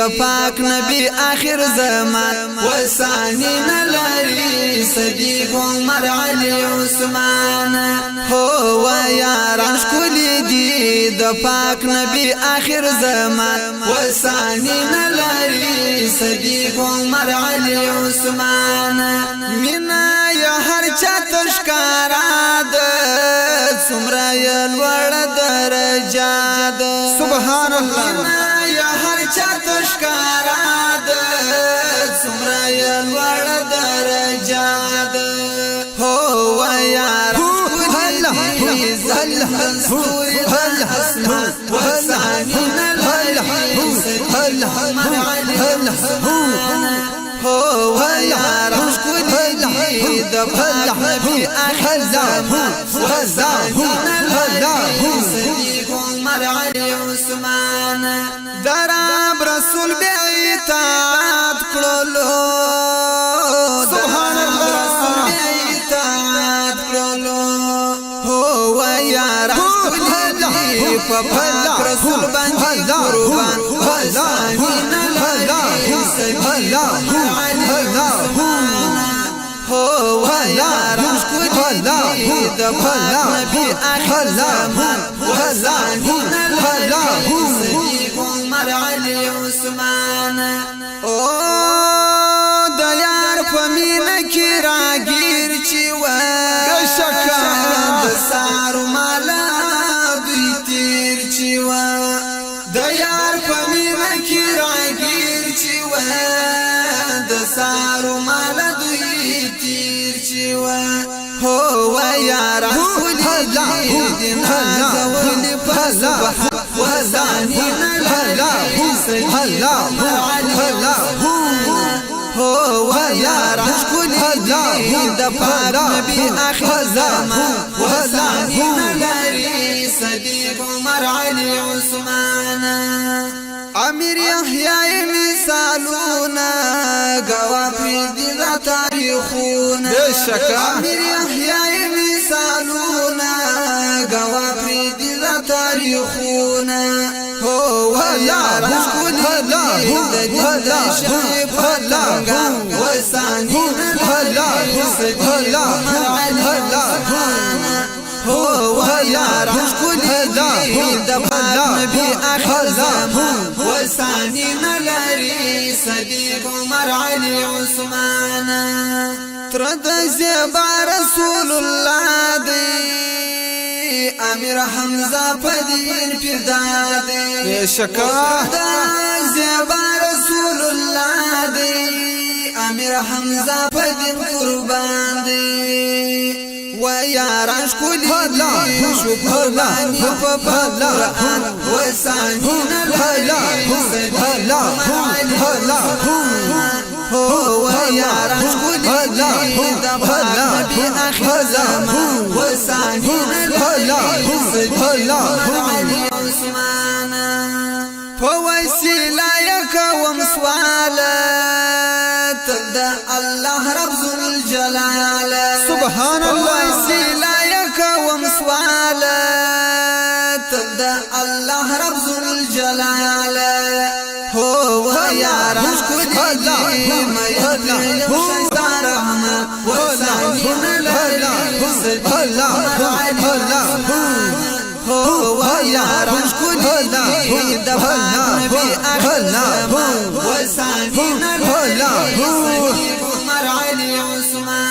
پاک نبی آخر زمان وسانی نلاری صدیق عمر علی عثمان هو یاران شکلی دی د پاک نبی آخر زمان وسانی نلاری صدیق عمر علی عثمان مینا یا هر چا تشکارا د څومره لوړ درجه ده سبحان الله مینا یا هر چا تشکارا د څومره لوړ درجه ده هو یار هو یار شکلی د پاک نبی آخر زمان صدیق عمر علی عثمان دراب رسول بیعتاد کړلو سبحان الله بیعتاد کړلو هو یار شکلی په پاک رسول باندې قربان هو یار شکلی د پاک نبی آخر زمان وسانی نلاری صدیق عمر علی عثمان او د یار په مینه کې راګیر چې و بشکا د سارو مالا دوی تیر چې و د یار په مینه کې راګیر چې و د سارو مالا دوی تیر چې و هو یار شکلی دی نازولی پسبح وزانی نلاری صدیق عمر علی عثمان هو یار شکلی دی د پاک نبی آخر زمان وزانی نلاری صدیق عمر علی عثمان امیر یحیی مثالونا گوا پریدی دا تاریخونا بشکا امیر یحیی مثالونا گوا پریدی دا تاریخونا هو یار شکلی د دین د شیخ پتنگا وسانی نلاری صدیق عمر علی عثمان هو یار شکلی د پاک نبی آخر زمان وسانی نلاری صدیق عمر علی عثمان ترد زیبا رسول الله دی امیر حمزه پدین پیدا دی بشکا زیبا رسول الله دی امیر حمزه پدین قربان دی و یاران شکلی دی شو قربانی په قرآن وسانی نلاری صدیق عمر علی عثمان هو یاران شکلی دی د پاک نبی آخر زمان وسانی نلاری صدیق عمر علی عثمان په وسیله کوم سوالت د الله رب ذوالجلال سبحان الله وسیله کوم سوالت د الله رب ذوالجلال هو یاران شکلی دی مې شایسته رحمت وسانی نلاری صدیق عمر علی عثمان هو یاران شکلی دی د پاک نبی آخر زمان وسانی نلاری صدیق عمر علی عثمان